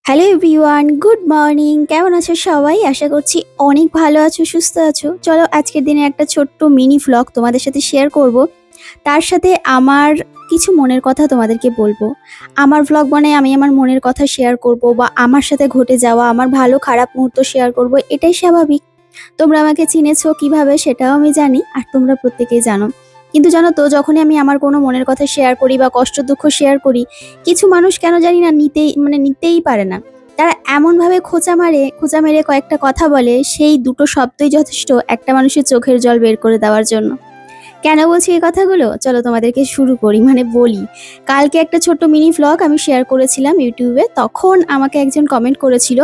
Hello everyone, good morning. কেমন আছো সবাই? আশা করছি অনেক ভালো আছো, সুস্থ আছো। চলো আজকের দিনে একটা ছোট্ট মিনি ভ্লগ তোমাদের সাথে শেয়ার করব। তার সাথে আমার কিছু মনের কথা তোমাদেরকে বলবো। আমার ভ্লগ মানে আমি আমার মনের কথা শেয়ার করব বা আমার সাথে ঘটে যাওয়া আমার ভালো খারাপ মুহূর্ত শেয়ার করব, এটাই স্বাভাবিক। তোমরা আমাকে চিনেছো কিভাবে সেটাও আমি জানি, আর তোমরা প্রত্যেকেই জানো। কিন্তু জানো তো, যখনই আমি আমার কোনো মনের কথা শেয়ার করি বা কষ্ট দুঃখ শেয়ার করি, কিছু মানুষ কেন জানি না নিতেই পারে না। তারা এমনভাবে খোঁচা মেরে কয়েকটা কথা বলে, সেই দুটো শব্দই যথেষ্ট একটা মানুষের চোখের জল বের করে দেওয়ার জন্য। কেন বলছি এই কথাগুলো? চলো তোমাদেরকে শুরু করি, বলি। কালকে একটা ছোট্ট মিনি ভ্লগ আমি শেয়ার করেছিলাম ইউটিউবে। তখন আমাকে একজন কমেন্ট করেছিল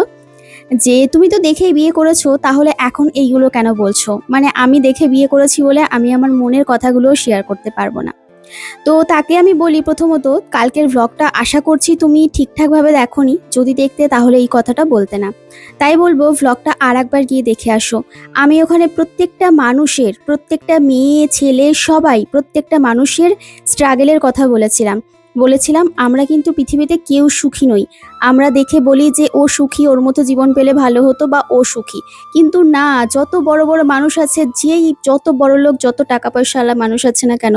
যে, তুমি তো দেখেই বিয়ে করেছো, তাহলে এখন এইগুলো কেন বলছো? মানে আমি দেখে বিয়ে করেছি বলে আমি আমার মনের কথাগুলো শেয়ার করতে পারবো না। তো তাকে আমি বলি, প্রথমত কালকের ভ্লগটা আশা করছি তুমি ঠিকঠাকভাবে দেখোনি। যদি দেখতে তাহলে এই কথাটা বলতে না। তাই বলবো ভ্লগটা আর একবার গিয়ে দেখে আসো। আমি ওখানে প্রত্যেকটা মানুষের, প্রত্যেকটা মেয়ে ছেলে সবাই, প্রত্যেকটা মানুষের স্ট্রাগলের কথা বলেছিলাম আমরা কিন্তু পৃথিবীতে কেউ সুখী নই। আমরা দেখে বলি যে ও সুখী, ওর মতো জীবন পেলে ভালো হতো, বা ও সুখী। কিন্তু না, যত বড় বড় মানুষ আছে, যত বড় লোক, যত টাকা পয়সাওয়ালা মানুষ আছে না কেন,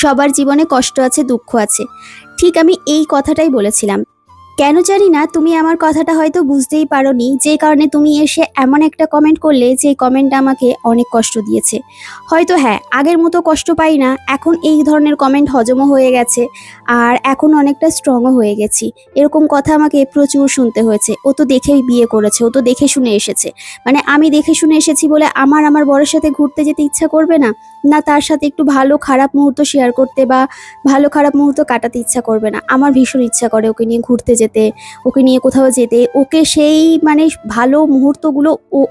সবার জীবনে কষ্ট আছে, দুঃখ আছে। ঠিক আমি এই কথাটাই বলেছিলাম। কেন জানি না তুমি আমার কথাটা হয়তো বুঝতেই পারোনি, যে কারণে তুমি এসে এমন একটা কমেন্ট করলে যে কমেন্টটা আমাকে অনেক কষ্ট দিয়েছে। হয়তো হ্যাঁ, আগের মতো কষ্ট পাই না, এখন এই ধরনের কমেন্ট হজমও হয়ে গেছে, আর এখন অনেকটা স্ট্রংও হয়ে গেছি। এরকম কথা আমাকে প্রচুর শুনতে হয়েছে। ও তো দেখেই বিয়ে করেছে, ও তো দেখে শুনে এসেছে। মানে আমি দেখে শুনে এসেছি বলে আমার বরের সাথে ঘুরতে যেতে ইচ্ছা করবে না? না তার সাথে একটু ভালো খারাপ মুহূর্ত শেয়ার করতে বা ভালো খারাপ মুহূর্ত কাটাতে ইচ্ছা করবে না? আমার ভীষণ ইচ্ছা করে ওকে নিয়ে ঘুরতে যেতে, ওকে নিয়ে কোথাও যেতে, ওকে সেই ভালো মুহূর্তগুলো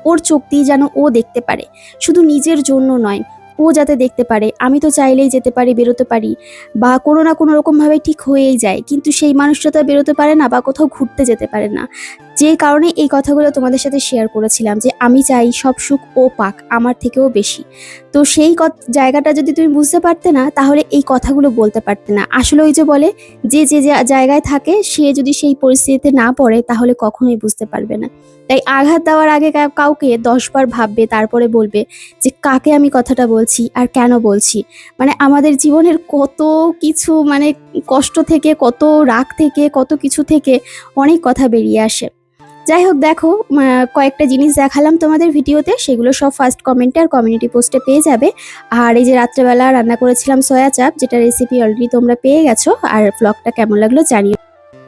ওর চোখ দিয়ে যেন ও দেখতে পারে, শুধু নিজের জন্য নয়, ও যাতে দেখতে পারে। আমি তো চাইলেই যেতে পারি, বেরোতে পারি, বা কোনো না কোনো রকমভাবে ঠিক হয়েই যায়, কিন্তু সেই মানুষটা তো বেরোতে পারে না বা কোথাও ঘুরতে যেতে পারে না। যে কারণে এই কথাগুলো তোমাদের সাথে শেয়ার করেছিলাম যে আমি চাই সব সুখ ও পাক, আমার থেকেও বেশি। তো সেই জায়গাটা যদি তুমি বুঝতে পারতে না, তাহলে এই কথাগুলো বলতে পারতে না। আসলে ওই যে বলে, যে জায়গায় থাকে সে যদি সেই পরিস্থিতিতে না পড়ে, তাহলে কখনোই বুঝতে পারবে না। তাই আঘাত দেওয়ার আগে কাউকে 10 বার ভাববে, তারপরে বলবে যে কাকে আমি কথাটা বলছি আর কেন বলছি। আমাদের জীবনের কত কিছু, কষ্ট থেকে, কত রাগ থেকে, কত কিছু থেকে অনেক কথা বেরিয়ে আসে। যাই হোক, দেখো, কয়েকটা জিনিস দেখালাম তোমাদের ভিডিওতে, সেগুলো সব ফার্স্ট কমেন্টে আর কমিউনিটি পোস্টে পেয়ে যাবে। আর এই যে রাত্রেবেলা রান্না করেছিলাম সয়া চাপ, যেটা রেসিপি অলরেডি তোমরা পেয়ে গেছো। আর ব্লগটা কেমন লাগলো জানিও।